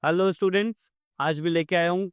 Hello students, आज भी लेके आया हूँ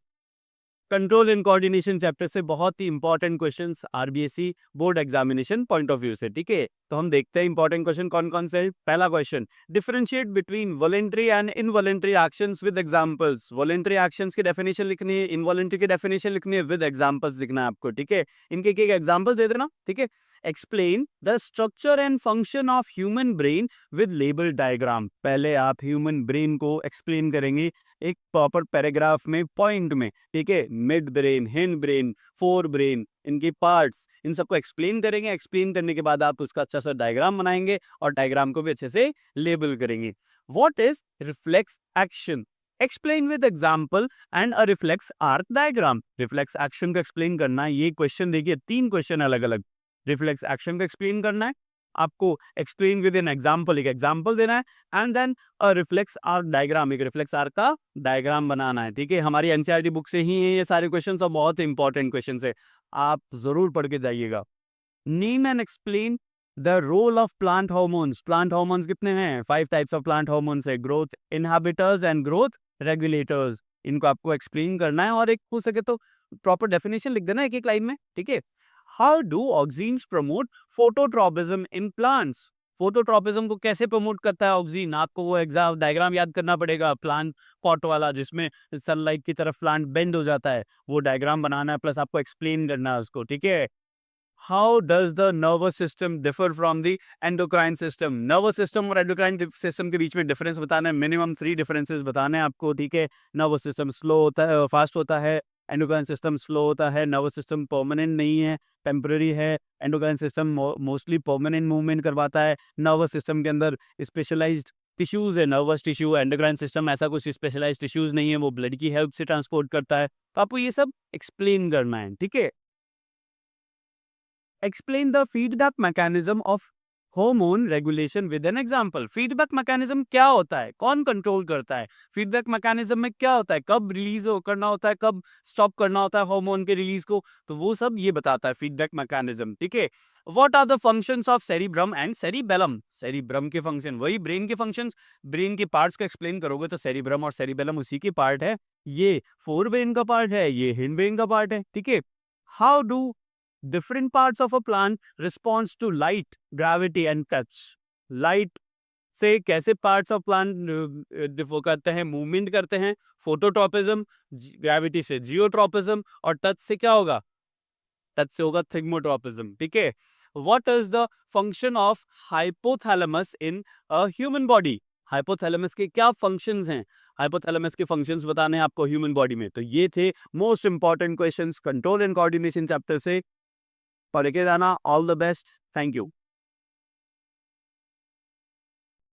कंट्रोल एंड कोऑर्डिनेशन चैप्टर से बहुत ही important questions RBSE board examination point of view से। ठीक है, तो हम देखते हैं इंपॉर्टेंट क्वेश्चन कौन कौन से हैं। पहला question, differentiate between voluntary and involuntary actions with examples. Voluntary actions की डेफिनेशन लिखनी है, इनवॉलेंट्री की डेफिनेशन लिखनी है, विद एग्जांपल्स लिखना है आपको। ठीक है, इनके एक एग्जांपल दे देना। ठीक है, explain the structure and function of human brain with label diagram. पहले आप ह्यूमन ब्रेन को एक्सप्लेन करेंगे एक प्रॉपर पैराग्राफ में, पॉइंट में। ठीक है, mid brain, hind brain, fore brain, इनकी पार्ट्स, इन सबको एक्सप्लेन करेंगे। एक्सप्लेन करने के बाद आप उसका अच्छा सा डायग्राम बनाएंगे और डायग्राम को भी अच्छे से लेबल करेंगे। What is reflex action? Explain with example and a reflex arc diagram. Reflex action को एक्सप्लेन करना है। ये क्वेश्चन देखिए, 3 क्वेश्चन अलग अलग। रिफ्लेक्स एक्शन को एक्सप्लेन करना है, आपको एक्सप्लेन विद एन एग्जांपल, एक एग्जांपल देना है, and then a reflex arc diagram, एक रिफ्लेक्स आर्क का डायग्राम बनाना है। ठीक है, हमारी एनसीईआरटी बुक से ही है ये सारे क्वेश्चंस और बहुत इंपॉर्टेंट क्वेश्चंस है, आप जरूर पढ़ के जाइएगा। Name and explain the role of plant hormones. Plant hormones कितने हैं? 5 टाइप्स ऑफ प्लांट हार्मोन्स है, growth inhibitors and growth regulators. इनको आपको एक्सप्लेन करना है और एक हो सके तो प्रॉपर डेफिनेशन लिख देना एक एक लाइन में। ठीक है, how do ऑक्सीन्स promote phototropism in plants? Phototropism को कैसे प्रमोट करता है ऑक्सीन? आपको वो एग्जाम डायग्राम याद करना पड़ेगा, प्लांट पॉट वाला, जिसमें सनलाइट की तरफ प्लांट बेंड हो जाता है, वो डायग्राम बनाना है, प्लस आपको एक्सप्लेन करना है उसको। ठीक है, how does the nervous system differ from the endocrine system? Nervous system और एंडोक्राइन सिस्टम के बीच में डिफरेंस बताना है, मिनिमम 3 डिफरेंसेस बताने हैं आपको। ठीक है, नर्वस सिस्टम स्लो होता है, फास्ट होता है, एंडोक्राइन सिस्टम स्लो होता है। नर्वस सिस्टम परमानेंट नहीं है, टेम्पररी है। Endocrine system mostly permanent movement करवाता है। नर्वस सिस्टम के अंदर स्पेशलाइज्ड टिश्यूज है, नर्वस टिश्यू। एंडोक्राइन सिस्टम ऐसा कुछ स्पेशलाइज्ड टिश्यूज नहीं है, वो ब्लड की हेल्प से ट्रांसपोर्ट करता है। तो आपको ये सब एक्सप्लेन करना है। ठीक है, explain the feedback mechanism of hormone regulation with an example. Feedback mechanism क्या होता है, कौन कंट्रोल करता है? फीडबैक मैकेनिज्म में क्या होता है, कब रिलीज करना होता है, कब स्टॉप करना होता है हार्मोन के रिलीज को, तो वो सब ये बताता है फीडबैक मैकेनिज्म। ठीक है, what are the functions of cerebrum and cerebellum? Cerebrum के फंक्शन वही ब्रेन के फंक्शंस, ब्रेन के पार्ट्स को एक्सप्लेन करोगे तो सेरिब्रम और सेरिबेलम उसी के पार्ट है। ये फोर ब्रेन का पार्ट है, ये हिंड ब्रेन का पार्ट है। ठीक है, how do different parts of a plant responds to light, gravity and touch? Light से कैसे पार्ट्स ऑफ प्लांट वो करते हैं, मूवमेंट करते हैं? फोटोट्रॉपिज्म, ग्रेविटी से जियोट्रॉपिज्म, और टच से क्या होगा? टच से होगा थिग्मोट्रॉपिज्म। ठीक है, what is the function of hypothalamus in a human body? Hypothalamus के क्या फंक्शंस हैं? हाइपोथैलेमस के फंक्शंस बताने हैं आपको ह्यूमन बॉडी में। तो ये थे most important questions control and coordination chapter से। पढ़ के जाना। All the best, thank you.